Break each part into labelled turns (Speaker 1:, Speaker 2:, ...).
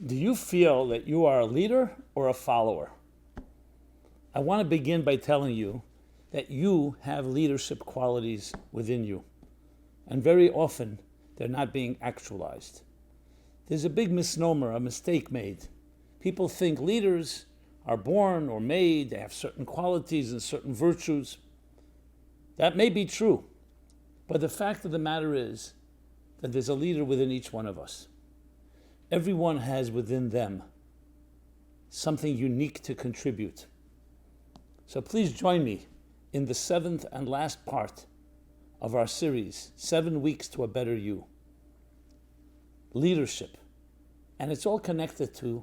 Speaker 1: Do you feel that you are a leader or a follower? I want to begin by telling you that you have leadership qualities within you. And very often, they're not being actualized. There's a big misnomer, a mistake made. People think leaders are born or made, they have certain qualities and certain virtues. That may be true, but the fact of the matter is that there's a leader within each one of us. Everyone has within them something unique to contribute. So please join me in the 7th and last part of our series, 7 Weeks to a Better You. Leadership. And it's all connected to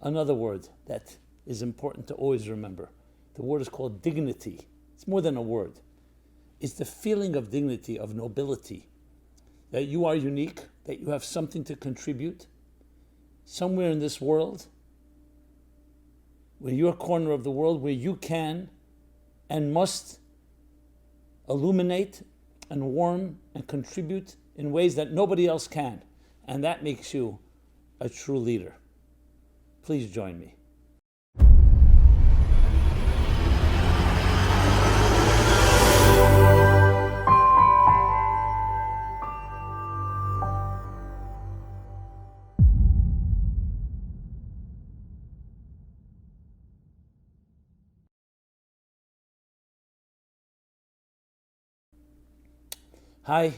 Speaker 1: another word that is important to always remember. The word is called dignity. It's more than a word. It's the feeling of dignity, of nobility, that you are unique, that you have something to contribute somewhere in this world, where your corner of the world, where you can and must illuminate and warm and contribute in ways that nobody else can. And that makes you a true leader. Please join me. Hi,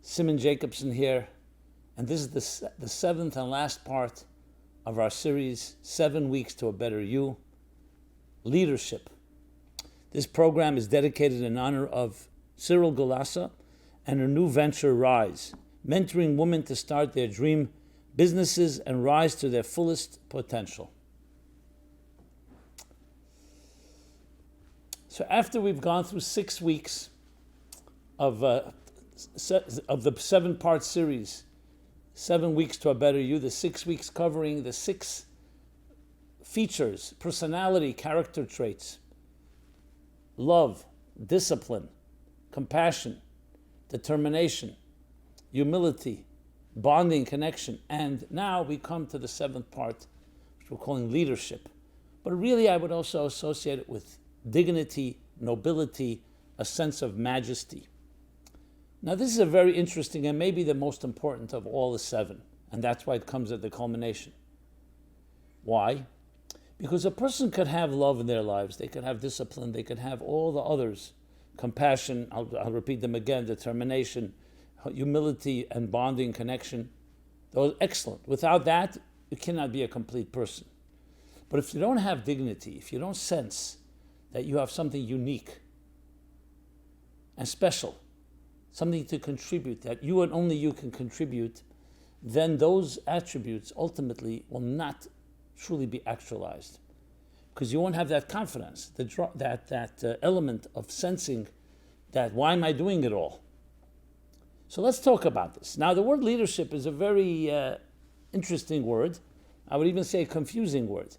Speaker 1: Simon Jacobson here, and this is the 7th and last part of our series, 7 Weeks to a Better You, Leadership. This program is dedicated in honor of Cyril Gulassa and her new venture, Rise, mentoring women to start their dream businesses and rise to their fullest potential. So after we've gone through 6 weeks of the 7-part series, 7 Weeks to a Better You, the 6 weeks covering the 6 features, personality, character traits, love, discipline, compassion, determination, humility, bonding, connection. And now we come to the 7th part, which we're calling leadership. But really I would also associate it with dignity, nobility, a sense of majesty. Now this is a very interesting and maybe the most important of all the 7, and that's why it comes at the culmination. Why? Because a person could have love in their lives, they could have discipline, they could have all the others, compassion, I'll repeat them again, determination, humility and bonding, connection. Those are excellent. Without that, you cannot be a complete person. But if you don't have dignity, if you don't sense that you have something unique and special, something to contribute, that you and only you can contribute, then those attributes ultimately will not truly be actualized. Because you won't have that confidence, that element of sensing that, why am I doing it all? So let's talk about this. Now the word leadership is a very interesting word. I would even say a confusing word.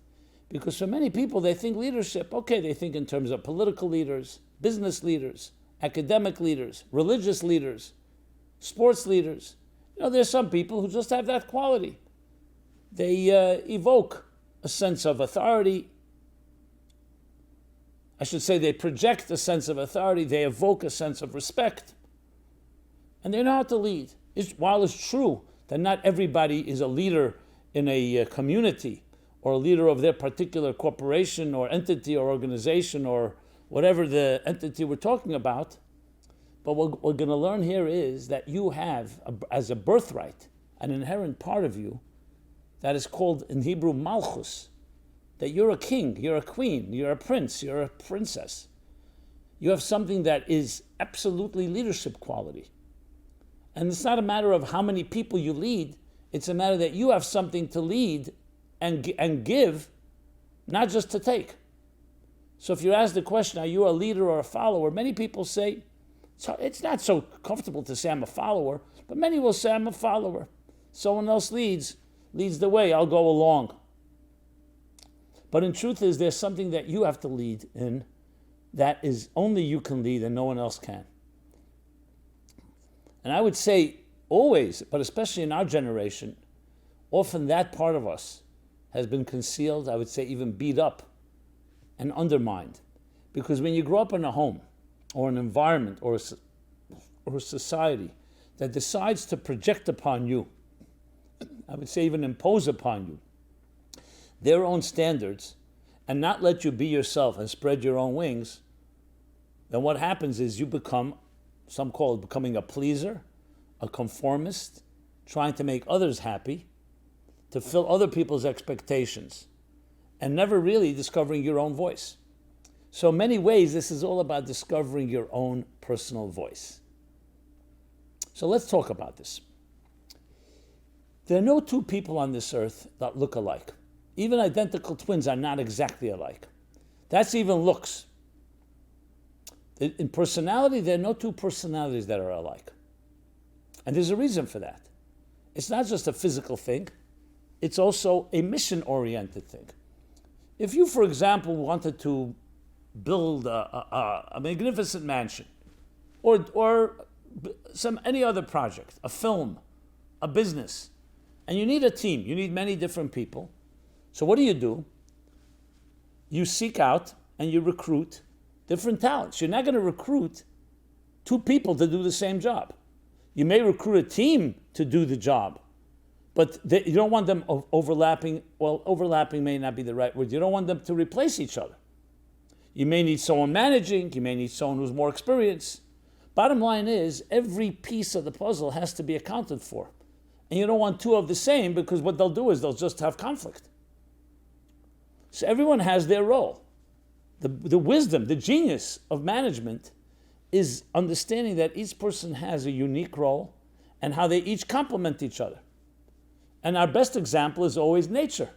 Speaker 1: Because for many people, they think leadership, okay, they think in terms of political leaders, business leaders, academic leaders, religious leaders, sports leaders. You know, there's some people who just have that quality. They evoke a sense of authority. I should say they project a sense of authority. They evoke a sense of respect. And they know how to lead. While it's true that not everybody is a leader in a community or a leader of their particular corporation or entity or organization or whatever the entity we're talking about, but what we're going to learn here is that you have, as a birthright, an inherent part of you that is called in Hebrew malchus, that you're a king, you're a queen, you're a prince, you're a princess. You have something that is absolutely leadership quality. And it's not a matter of how many people you lead, it's a matter that you have something to lead and give, not just to take. So if you ask the question, are you a leader or a follower? Many people say, so it's not so comfortable to say I'm a follower, but many will say I'm a follower. Someone else leads the way, I'll go along. But in truth is there's something that you have to lead in that is only you can lead and no one else can. And I would say always, but especially in our generation, often that part of us has been concealed, I would say even beat up and undermined. Because when you grow up in a home or an environment or a society that decides to project upon you, I would say even impose upon you, their own standards and not let you be yourself and spread your own wings, then what happens is you become, some call it becoming a pleaser, a conformist, trying to make others happy, to fill other people's expectations, and never really discovering your own voice. So in many ways, this is all about discovering your own personal voice. So let's talk about this. There are no two people on this earth that look alike. Even identical twins are not exactly alike. That's even looks. In personality, there are no two personalities that are alike. And there's a reason for that. It's not just a physical thing, it's also a mission-oriented thing. If you, for example, wanted to build a magnificent mansion, or any other project, a film, a business, and you need a team, you need many different people, so what do? You seek out and you recruit different talents. You're not going to recruit two people to do the same job. You may recruit a team to do the job, but you don't want them overlapping. Well, overlapping may not be the right word. You don't want them to replace each other. You may need someone managing. You may need someone who's more experienced. Bottom line is, every piece of the puzzle has to be accounted for. And you don't want two of the same, because what they'll do is they'll just have conflict. So everyone has their role. The wisdom, the genius of management is understanding that each person has a unique role and how they each complement each other. And our best example is always nature.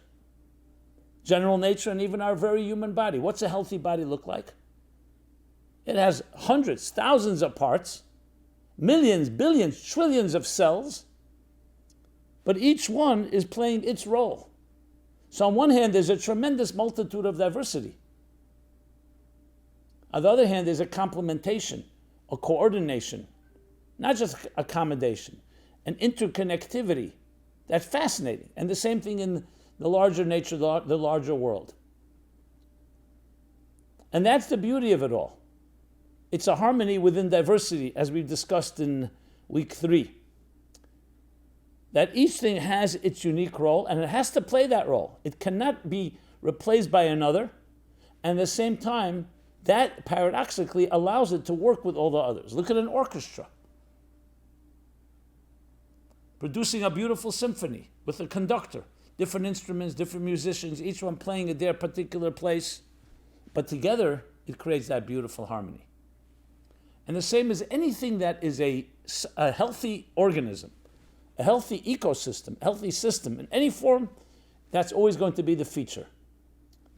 Speaker 1: General nature and even our very human body. What's a healthy body look like? It has hundreds, thousands of parts, millions, billions, trillions of cells, but each one is playing its role. So on one hand, there's a tremendous multitude of diversity. On the other hand, there's a complementation, a coordination, not just accommodation, an interconnectivity. That's fascinating. And the same thing in the larger nature, the larger world. And that's the beauty of it all. It's a harmony within diversity, as we've discussed in week 3. That each thing has its unique role, and it has to play that role. It cannot be replaced by another, and at the same time, that paradoxically allows it to work with all the others. Look at an orchestra. Producing a beautiful symphony with a conductor, different instruments, different musicians, each one playing at their particular place, but together it creates that beautiful harmony. And the same as anything that is a healthy organism, a healthy ecosystem, healthy system in any form, that's always going to be the feature.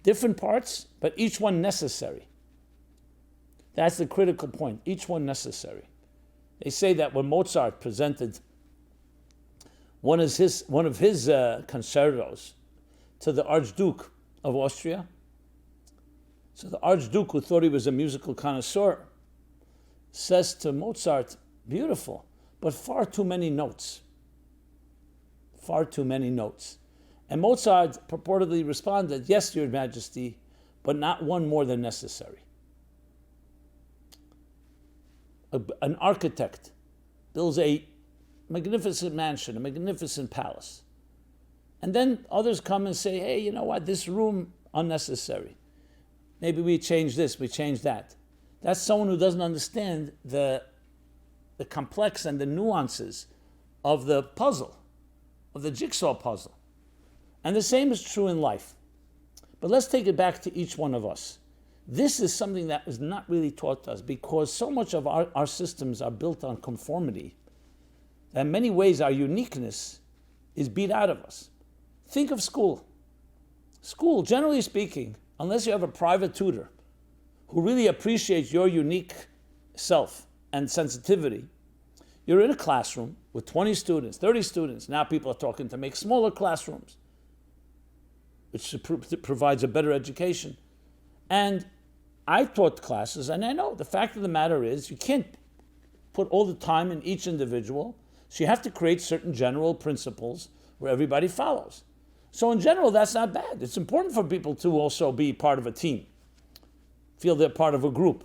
Speaker 1: Different parts, but each one necessary. That's the critical point, each one necessary. They say that when Mozart presented one of his concertos to the Archduke of Austria, so the Archduke, who thought he was a musical connoisseur, says to Mozart, beautiful, but far too many notes. Far too many notes. And Mozart purportedly responded, yes, Your Majesty, but not one more than necessary. An architect builds a magnificent mansion, a magnificent palace. And then others come and say, hey, you know what, this room, unnecessary. Maybe we change this, we change that. That's someone who doesn't understand the complex and the nuances of the puzzle, of the jigsaw puzzle. And the same is true in life. But let's take it back to each one of us. This is something that is not really taught us, because so much of our systems are built on conformity that in many ways our uniqueness is beat out of us. Think of school. School, generally speaking, unless you have a private tutor who really appreciates your unique self and sensitivity, you're in a classroom with 20 students, 30 students. Now people are talking to make smaller classrooms, which provides a better education. And I taught classes, and I know the fact of the matter is you can't put all the time in each individual, so you have to create certain general principles where everybody follows. So in general, that's not bad. It's important for people to also be part of a team, feel they're part of a group.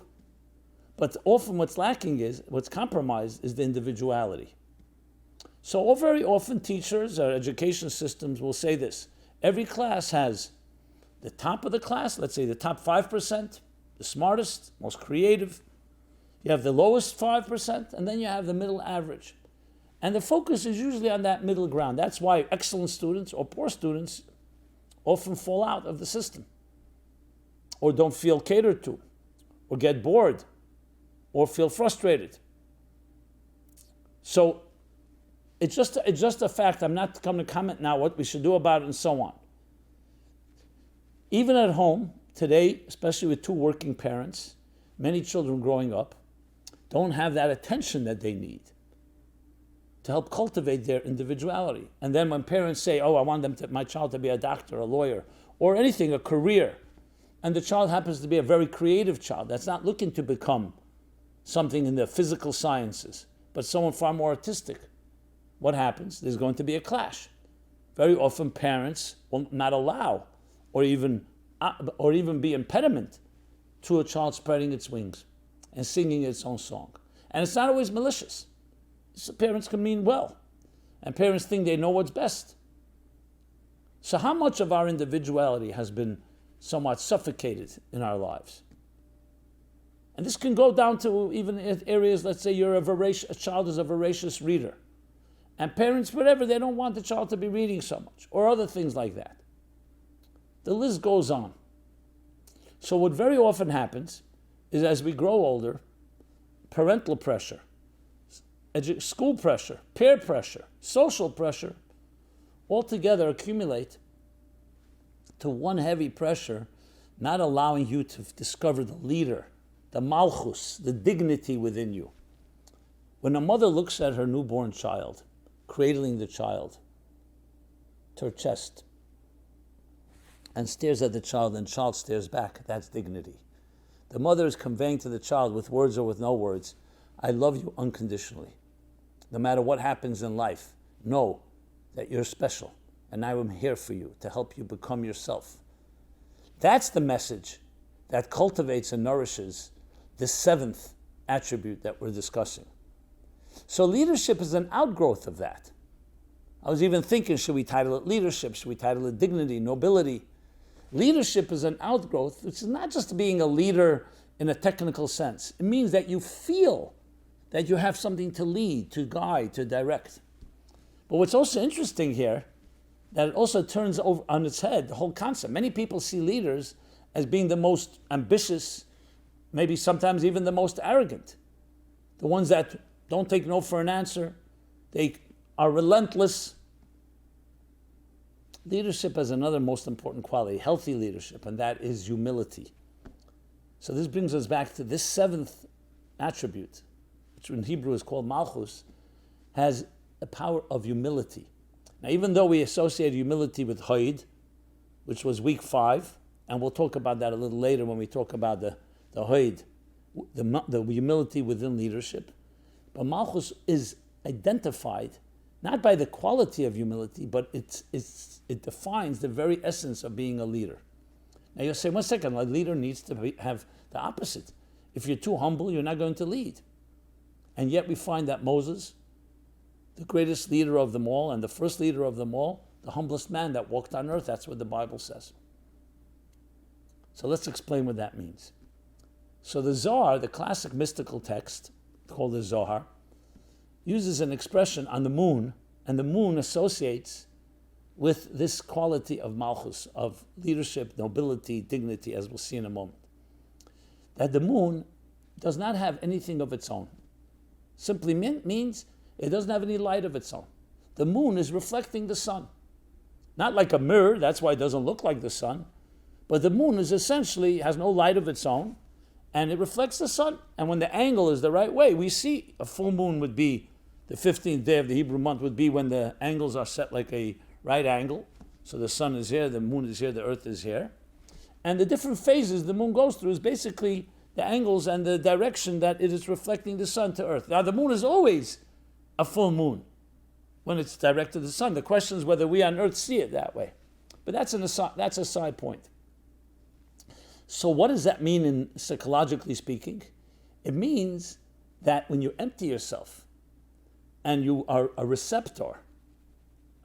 Speaker 1: But often what's compromised is the individuality. So very often teachers or education systems will say this. Every class has the top of the class, let's say the top 5%, the smartest, most creative. You have the lowest 5%, and then you have the middle average. And the focus is usually on that middle ground. That's why excellent students or poor students often fall out of the system, or don't feel catered to, or get bored, or feel frustrated. So it's just a fact. I'm not coming to comment now what we should do about it and so on. Even at home, today, especially with two working parents, many children growing up don't have that attention that they need to help cultivate their individuality. And then when parents say, oh, I want my child to be a doctor, a lawyer, or anything, a career, and the child happens to be a very creative child that's not looking to become something in the physical sciences, but someone far more artistic, what happens? There's going to be a clash. Very often parents will not allow or even be impediment to a child spreading its wings and singing its own song. And it's not always malicious. So parents can mean well, and parents think they know what's best. So how much of our individuality has been somewhat suffocated in our lives? And this can go down to even areas, let's say a child is a voracious reader. And parents, whatever, they don't want the child to be reading so much, or other things like that. The list goes on. So what very often happens is as we grow older, parental pressure, school pressure, peer pressure, social pressure, all together accumulate to one heavy pressure, not allowing you to discover the leader, the malchus, the dignity within you. When a mother looks at her newborn child, cradling the child to her chest, and stares at the child, and the child stares back, that's dignity. The mother is conveying to the child, with words or with no words, I love you unconditionally. No matter what happens in life, know that you're special, and I am here for you to help you become yourself. That's the message that cultivates and nourishes the seventh attribute that we're discussing. So leadership is an outgrowth of that. I was even thinking, should we title it leadership? Should we title it dignity, nobility? Leadership is an outgrowth, which is not just being a leader in a technical sense. It means that you feel that you have something to lead, to guide, to direct. But what's also interesting here, that it also turns over on its head, the whole concept. Many people see leaders as being the most ambitious, maybe sometimes even the most arrogant. The ones that don't take no for an answer. They are relentless. Leadership has another most important quality, healthy leadership, and that is humility. So this brings us back to this seventh attribute, which in Hebrew is called malchus, has the power of humility. Now, even though we associate humility with Hoid, which was week 5, and we'll talk about that a little later when we talk about the Hoid, the humility within leadership, but malchus is identified not by the quality of humility, but it defines the very essence of being a leader. Now you'll say, 1 second, a leader needs to have the opposite. If you're too humble, you're not going to lead. And yet we find that Moses, the greatest leader of them all, and the first leader of them all, the humblest man that walked on earth, that's what the Bible says. So let's explain what that means. So the Zohar, the classic mystical text called the Zohar, uses an expression on the moon, and the moon associates with this quality of malchus, of leadership, nobility, dignity, as we'll see in a moment. That the moon does not have anything of its own. Simply means it doesn't have any light of its own. The moon is reflecting the sun. Not like a mirror, that's why it doesn't look like the sun, but the moon is essentially, has no light of its own, and it reflects the sun. And when the angle is the right way, we see a full moon would be the 15th day of the Hebrew month would be when the angles are set like a right angle. So the sun is here, the moon is here, the earth is here. And the different phases the moon goes through is basically the angles and the direction that it is reflecting the sun to earth. Now the moon is always a full moon. when it's directed to the sun. The question is whether we on earth see it that way. But that's a side point. So what does that mean in psychologically speaking? It means that when you empty yourself and you are a receptor,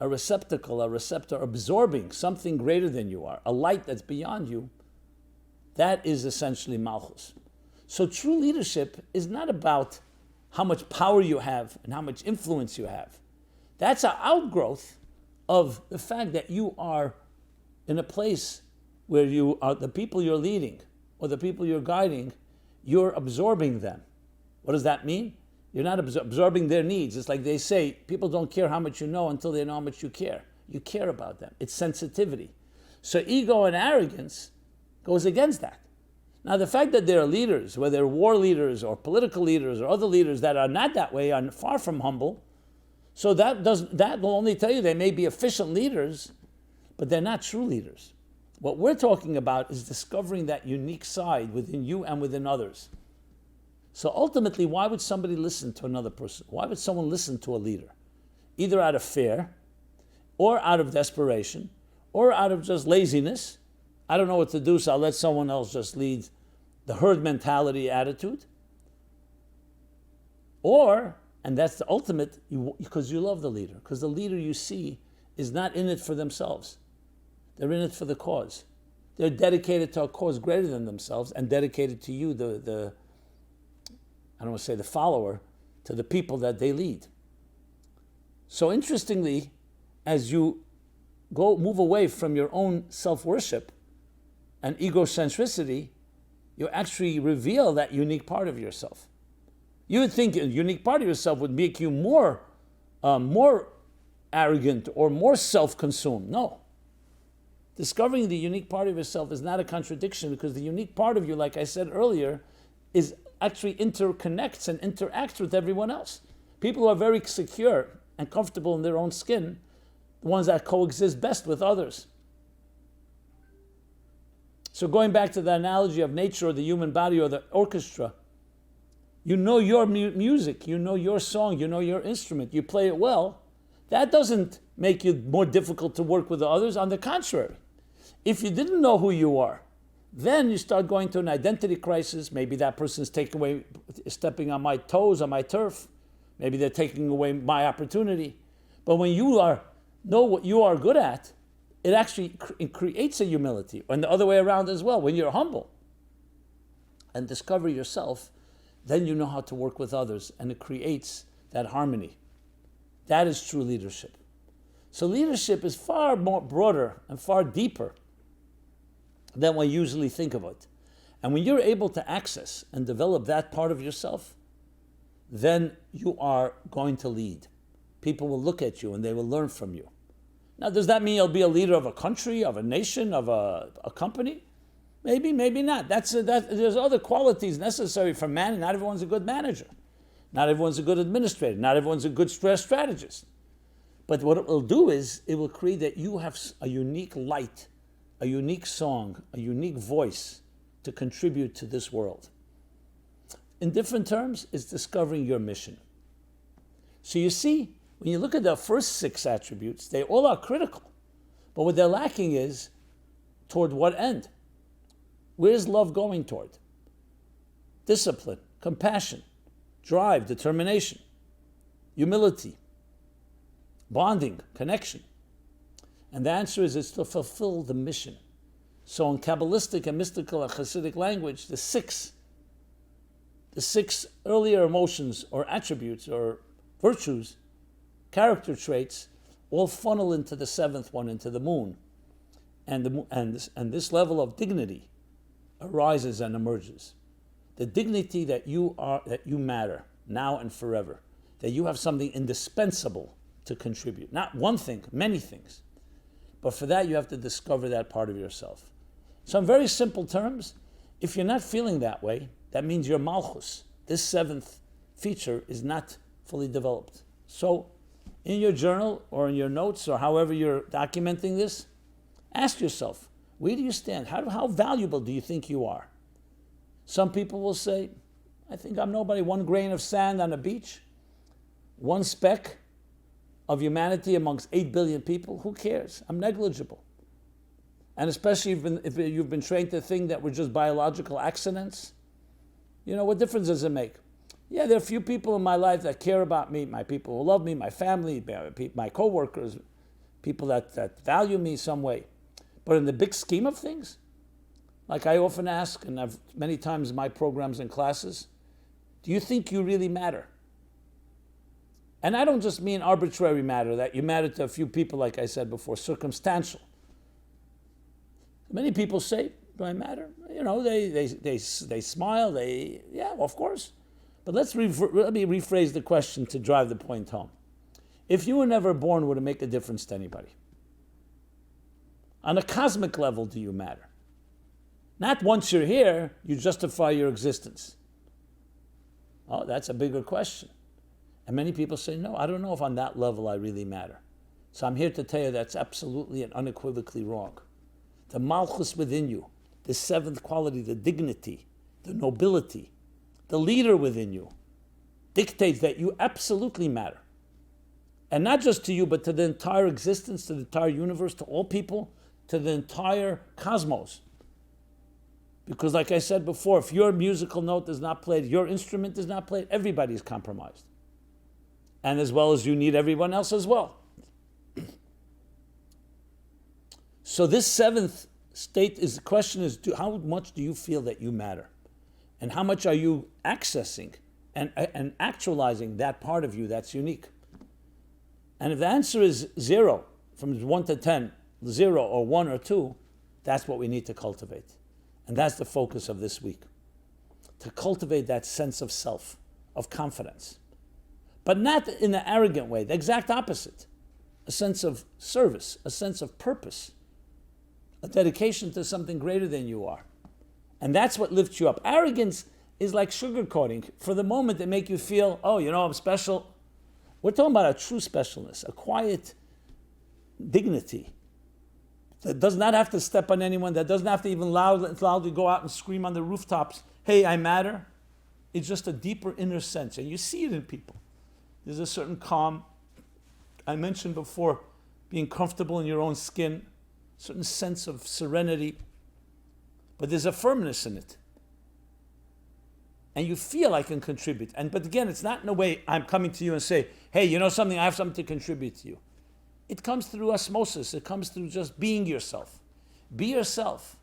Speaker 1: a receptacle, a receptor absorbing something greater than you are, a light that's beyond you, that is essentially Malchus. So true leadership is not about how much power you have and how much influence you have. That's an outgrowth of the fact that you are in a place where you are the people you're leading or the people you're guiding, you're absorbing them. What does that mean? You're not absorbing their needs. It's like they say, people don't care how much you know until they know how much you care. You care about them. It's sensitivity. So ego and arrogance goes against that. Now, the fact that there are leaders, whether they're war leaders or political leaders or other leaders that are not that way, are far from humble, so that will only tell you they may be efficient leaders, but they're not true leaders. What we're talking about is discovering that unique side within you and within others. So ultimately, why would somebody listen to another person? Why would someone listen to a leader? Either out of fear, or out of desperation, or out of just laziness. I don't know what to do, so I'll let someone else just lead, the herd mentality attitude. Or, and that's the ultimate, because you love the leader, because the leader you see is not in it for themselves. They're in it for the cause. They're dedicated to a cause greater than themselves and dedicated to you, I don't want to say the follower, to the people that they lead. So interestingly, as you move away from your own self-worship and egocentricity, you actually reveal that unique part of yourself. You would think a unique part of yourself would make you more arrogant or more self-consumed. No. Discovering the unique part of yourself is not a contradiction, because the unique part of you, like I said earlier, is actually interconnects and interacts with everyone else. People who are very secure and comfortable in their own skin, the ones that coexist best with others. So going back to the analogy of nature or the human body or the orchestra, you know your music, you know your song, you know your instrument, you play it well. That doesn't make you more difficult to work with the others. On the contrary, if you didn't know who you are, then you start going to an identity crisis. Maybe that person's stepping on my toes, on my turf. Maybe they're taking away my opportunity. But when you know what you are good at, it actually creates a humility. And the other way around as well. When you're humble and discover yourself, then you know how to work with others, and it creates that harmony. That is true leadership. So leadership is far more broader and far deeper than we usually think of it. And when you're able to access and develop that part of yourself, then you are going to lead. People will look at you and they will learn from you. Now, does that mean you'll be a leader of a country, of a nation, of a company? Maybe, maybe not. There's other qualities necessary for man. Not everyone's a good manager. Not everyone's a good administrator. Not everyone's a good strategist. But what it will do is it will create that you have a unique light, a unique song, a unique voice to contribute to this world. In different terms, it's discovering your mission. So you see, when you look at the first 6 attributes, they all are critical. But what they're lacking is, toward what end? Where's love going toward? Discipline, compassion, drive, determination, humility, bonding, connection. And the answer is it's to fulfill the mission. So in Kabbalistic and mystical and Hasidic language, the six earlier emotions or attributes or virtues, character traits, all funnel into the 7th one, into the moon. And this level of dignity arises and emerges. The dignity that you matter now and forever, that you have something indispensable to contribute. Not one thing, many things. But for that, you have to discover that part of yourself. So in very simple terms, if you're not feeling that way, that means your malchus, this 7th feature, is not fully developed. So in your journal or in your notes or however you're documenting this, ask yourself, where do you stand? How valuable do you think you are? Some people will say, I think I'm nobody. 1 grain of sand on a beach, 1 speck of humanity amongst 8 billion people, who cares? I'm negligible. And especially if you've been trained to think that we're just biological accidents, what difference does it make? Yeah, there are a few people in my life that care about me, my people who love me, my family, my co-workers, people that value me some way. But in the big scheme of things, like I often ask, and I've many times in my programs and classes, do you think you really matter? And I don't just mean arbitrary matter, that you matter to a few people, like I said before, circumstantial. Many people say, do I matter? They smile, yeah, of course. But let me rephrase the question to drive the point home. If you were never born, would it make a difference to anybody? On a cosmic level, do you matter? Not once you're here, you justify your existence. Oh, that's a bigger question. And many people say, no, I don't know if on that level I really matter. So I'm here to tell you that's absolutely and unequivocally wrong. The malchus within you, the seventh quality, the dignity, the nobility, the leader within you, dictates that you absolutely matter. And not just to you, but to the entire existence, to the entire universe, to all people, to the entire cosmos. Because like I said before, if your musical note is not played, your instrument is not played, everybody is compromised. And as well as you need everyone else as well. So this seventh state the question is, how much do you feel that you matter? And how much are you accessing and actualizing that part of you that's unique? And if the answer is 0, from 1 to 10, 0 or 1 or 2, that's what we need to cultivate. And that's the focus of this week. To cultivate that sense of self, of confidence. But not in an arrogant way, the exact opposite. A sense of service, a sense of purpose, a dedication to something greater than you are. And that's what lifts you up. Arrogance is like sugarcoating. For the moment, they make you feel, oh, I'm special. We're talking about a true specialness, a quiet dignity that does not have to step on anyone, that doesn't have to even loudly go out and scream on the rooftops, hey, I matter. It's just a deeper inner sense, and you see it in people. There's a certain calm. I mentioned before, being comfortable in your own skin, a certain sense of serenity, but there's a firmness in it. And you feel I can contribute. But again, it's not in a way I'm coming to you and say, hey, you know something, I have something to contribute to you. It comes through osmosis. It comes through just being yourself. Be yourself.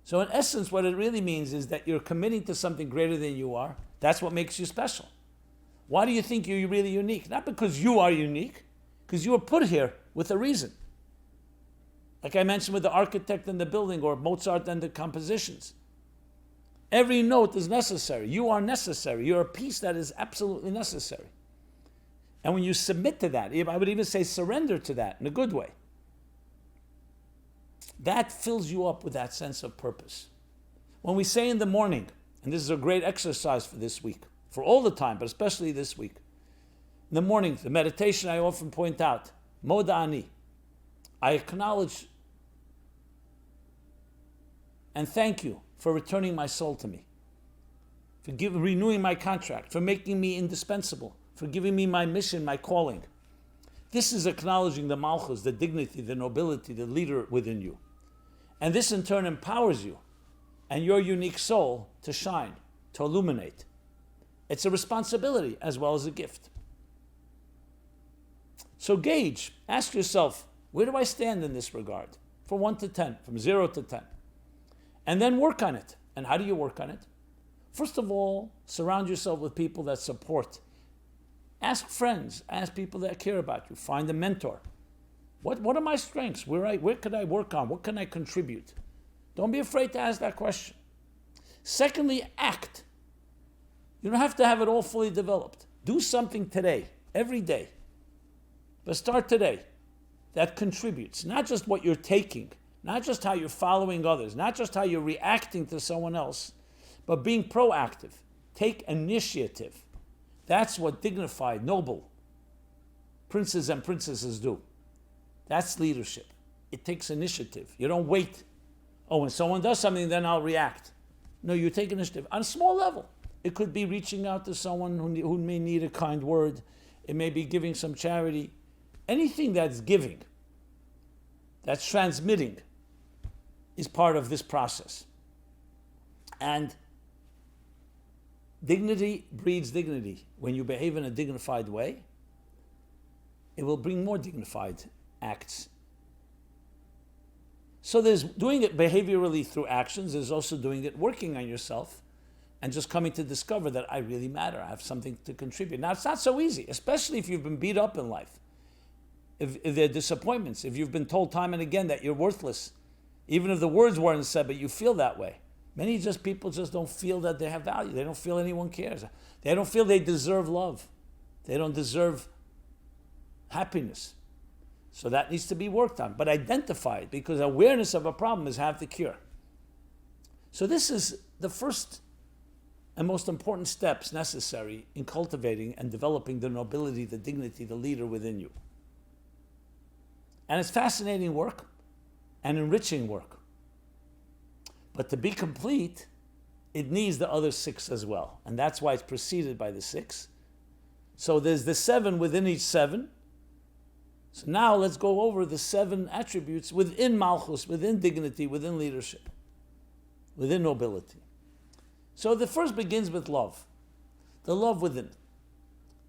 Speaker 1: So in essence, what it really means is that you're committing to something greater than you are. That's what makes you special. Why do you think you're really unique? Not because you are unique, because you were put here with a reason. Like I mentioned with the architect and the building, or Mozart and the compositions. Every note is necessary. You are necessary. You're a piece that is absolutely necessary. And when you submit to that, I would even say surrender to that in a good way, that fills you up with that sense of purpose. When we say in the morning, and this is a great exercise for this week, for all the time, but especially this week, in the morning, the meditation I often point out, Moda Ani, I acknowledge and thank you for returning my soul to me, for renewing my contract, for making me indispensable, for giving me my mission, my calling. This is acknowledging the malchus, the dignity, the nobility, the leader within you. And this in turn empowers you and your unique soul to shine, to illuminate. It's a responsibility as well as a gift. So gauge, ask yourself, where do I stand in this regard? From 1 to 10, from 0 to 10. And then work on it. And how do you work on it? First of all, surround yourself with people that support. Ask friends, ask people that care about you. Find a mentor. What are my strengths? Where could I work on? What can I contribute? Don't be afraid to ask that question. Secondly, act. You don't have to have it all fully developed. Do something today, every day. But start today. That contributes. Not just what you're taking, not just how you're following others, not just how you're reacting to someone else, but being proactive. Take initiative. That's what dignified, noble princes and princesses do. That's leadership. It takes initiative. You don't wait. Oh, when someone does something, then I'll react. No, you take initiative. On a small level. It could be reaching out to someone who may need a kind word. It may be giving some charity. Anything that's giving, that's transmitting, is part of this process. And dignity breeds dignity. When you behave in a dignified way, it will bring more dignified acts. So there's doing it behaviorally through actions. There's also doing it working on yourself and just coming to discover that I really matter. I have something to contribute. Now, it's not so easy, especially if you've been beat up in life. If there are disappointments, if you've been told time and again that you're worthless, even if the words weren't said, but you feel that way. Many people just don't feel that they have value. They don't feel anyone cares. They don't feel they deserve love. They don't deserve happiness. So that needs to be worked on. But identify it, because awareness of a problem is half the cure. So this is the first and most important steps necessary in cultivating and developing the nobility, the dignity, the leader within you. And it's fascinating work and enriching work. But to be complete, it needs the other 6 as well. And that's why it's preceded by the 6. So there's the 7 within each 7. So now let's go over the 7 attributes within Malchus, within dignity, within leadership, within nobility. So the first begins with love, the love within.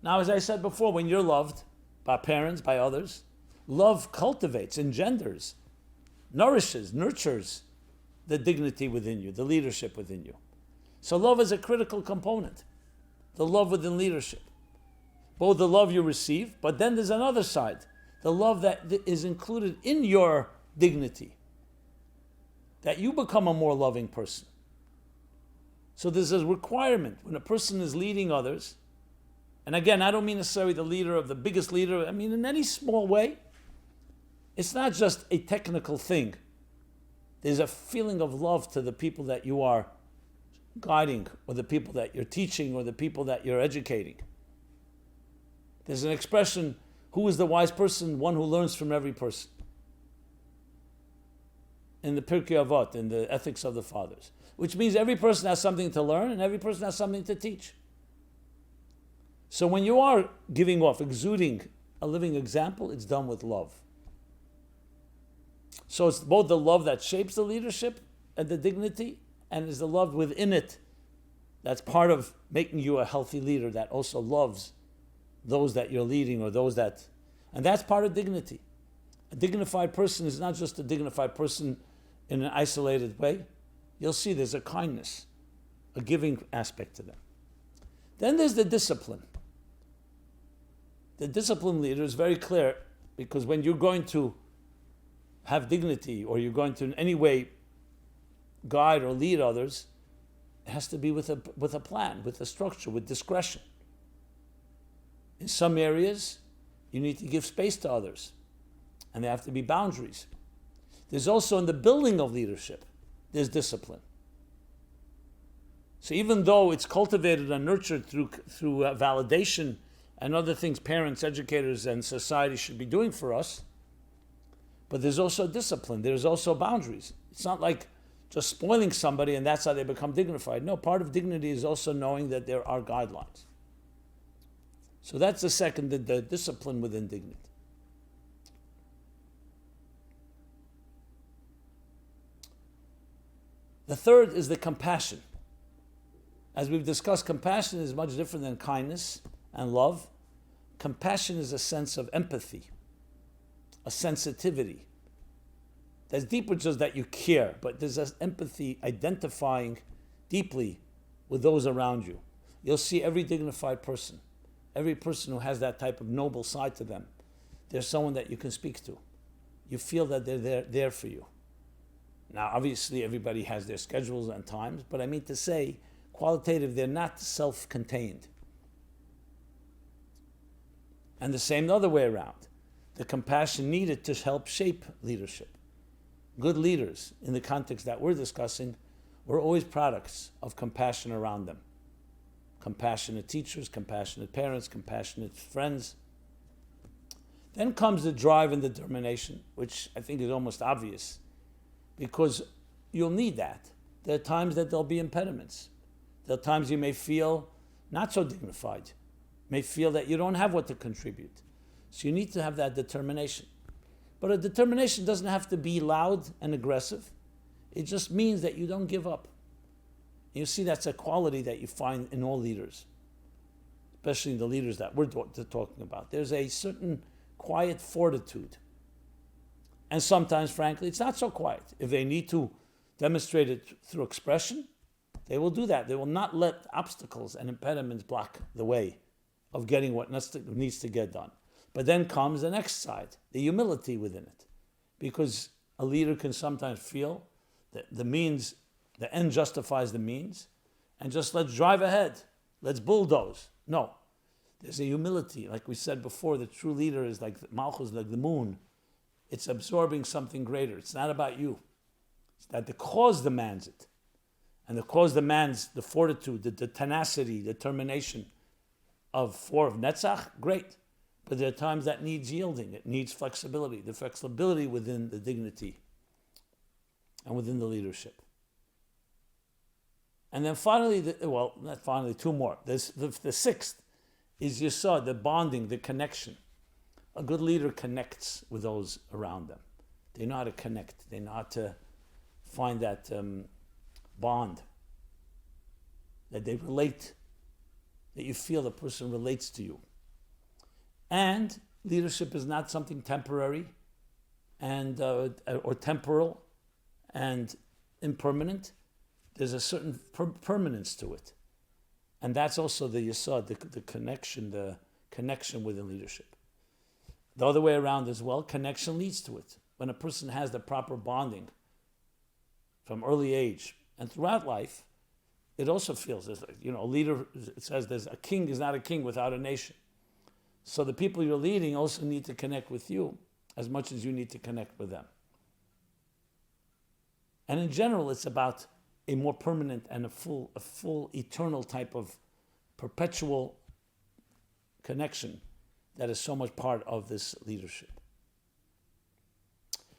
Speaker 1: Now, as I said before, when you're loved by parents, by others, love cultivates, engenders, nourishes, nurtures the dignity within you, the leadership within you. So love is a critical component, the love within leadership. Both the love you receive, but then there's another side, the love that is included in your dignity, that you become a more loving person. So there's a requirement when a person is leading others, and again, I don't mean necessarily the leader of the biggest leader, I mean in any small way. It's not just a technical thing. There's a feeling of love to the people that you are guiding, or the people that you're teaching, or the people that you're educating. There's an expression, who is the wise person? One who learns from every person. In the Pirkei Avot, in the Ethics of the Fathers. Which means every person has something to learn and every person has something to teach. So when you are giving off, exuding a living example, it's done with love. So it's both the love that shapes the leadership and the dignity, and is the love within it that's part of making you a healthy leader that also loves those that you're leading, or those that... And that's part of dignity. A dignified person is not just a dignified person in an isolated way. You'll see there's a kindness, a giving aspect to them. Then there's the discipline. The discipline leader is very clear, because when you're going to have dignity, or you're going to in any way guide or lead others, it has to be with a plan, with a structure, with discretion. In some areas, you need to give space to others, and there have to be boundaries. There's also, in the building of leadership, there's discipline. So even though it's cultivated and nurtured through validation and other things parents, educators, and society should be doing for us, but there's also discipline, there's also boundaries. It's not like just spoiling somebody and that's how they become dignified. No, part of dignity is also knowing that there are guidelines. So that's the second, the discipline within dignity. The third is the compassion. As we've discussed, compassion is much different than kindness and love. Compassion is a sense of empathy, a sensitivity. That's deeper, just that you care, but there's an empathy, identifying deeply with those around you. You'll see every dignified person, every person who has that type of noble side to them, there's someone that you can speak to. You feel that they're there for you. Now, obviously, everybody has their schedules and times, but I mean to say, qualitative, they're not self-contained. And the same the other way around. The compassion needed to help shape leadership. Good leaders, in the context that we're discussing, were always products of compassion around them. Compassionate teachers, compassionate parents, compassionate friends. Then comes the drive and determination, which I think is almost obvious, because you'll need that. There are times that there'll be impediments. There are times you may feel not so dignified. may feel that you don't have what to contribute. So you need to have that determination. But a determination doesn't have to be loud and aggressive. It just means that you don't give up. You see, that's a quality that you find in all leaders, especially the leaders that we're talking about. There's a certain quiet fortitude. And sometimes, frankly, it's not so quiet. If they need to demonstrate it through expression, they will do that. They will not let obstacles and impediments block the way of getting what needs to get done. But then comes the next side, the humility within it. Because a leader can sometimes feel that the end justifies the means, and just let's drive ahead, let's bulldoze. No, there's a humility. Like we said before, the true leader is like Malchus, like the moon. It's absorbing something greater. It's not about you. It's that the cause demands it. And the cause demands the fortitude, the tenacity, determination of Netzach, great. But there are times that needs yielding. It needs flexibility, the flexibility within the dignity and within the leadership. And then finally, not finally, two more. The sixth is Yesod, the bonding, the connection. A good leader connects with those around them. They know how to connect. They know how to find that bond, that they relate, that you feel the person relates to you. And leadership is not something temporary and or temporal and impermanent. There's a certain permanence to it. And that's also the yesod, the connection within leadership. The other way around as well, connection leads to it. When a person has the proper bonding from early age and throughout life, it also feels, a leader, it says a king is not a king without a nation. So the people you're leading also need to connect with you as much as you need to connect with them. And in general, it's about a more permanent and a full eternal type of perpetual connection that is so much part of this leadership.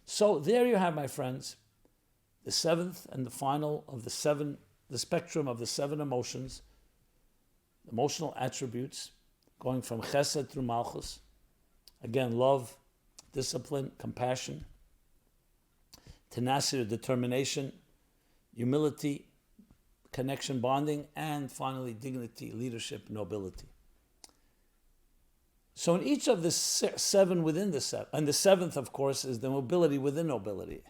Speaker 1: So there you have, my friends, the seventh and the final of the spectrum of the seven emotions, emotional attributes, going from chesed through malchus. Again, love, discipline, compassion, tenacity, determination, humility, connection, bonding, and finally dignity, leadership, nobility. So in each of the seven within the seven, and the seventh, of course, is the mobility within nobility,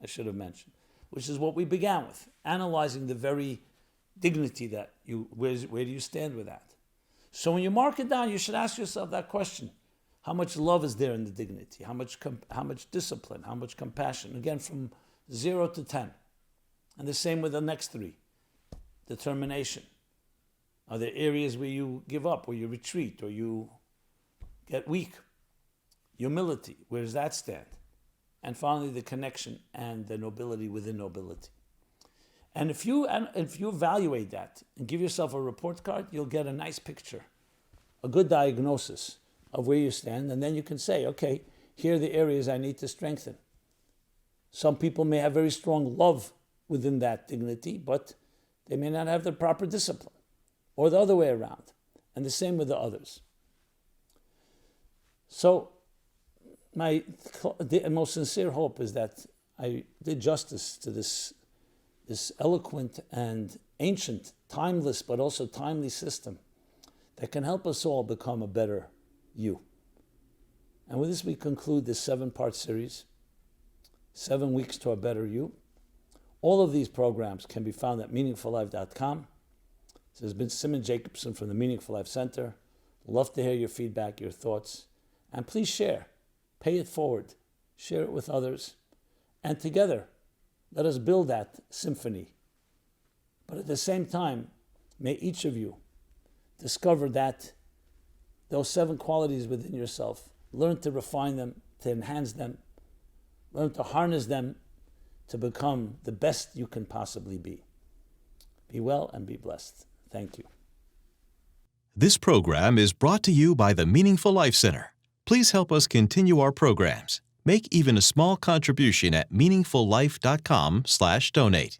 Speaker 1: I should have mentioned, which is what we began with, analyzing the very dignity that where do you stand with that? So when you mark it down, you should ask yourself that question. How much love is there in the dignity? How much discipline? How much compassion? Again, from 0 to 10. And the same with the next three. Determination. Are there areas where you give up, where you retreat, or you get weak? Humility, where does that stand? And finally, the connection and the nobility within nobility. And if you evaluate that and give yourself a report card, you'll get a nice picture, a good diagnosis of where you stand, and then you can say, okay, here are the areas I need to strengthen. Some people may have very strong love within that dignity, but they may not have the proper discipline, or the other way around, and the same with the others. So my most sincere hope is that I did justice to this eloquent and ancient, timeless, but also timely system that can help us all become a better you. And with this, we conclude this 7-part series, 7 weeks to a better you. All of these programs can be found at meaningfullife.com. This has been Simon Jacobson from the Meaningful Life Center. Love to hear your feedback, your thoughts. And please share. Pay it forward. Share it with others. And together, let us build that symphony. But at the same time, may each of you discover those 7 qualities within yourself. Learn to refine them, to enhance them. Learn to harness them to become the best you can possibly be. Be well and be blessed. Thank you.
Speaker 2: This program is brought to you by the Meaningful Life Center. Please help us continue our programs. Make even a small contribution at meaningfullife.com/donate.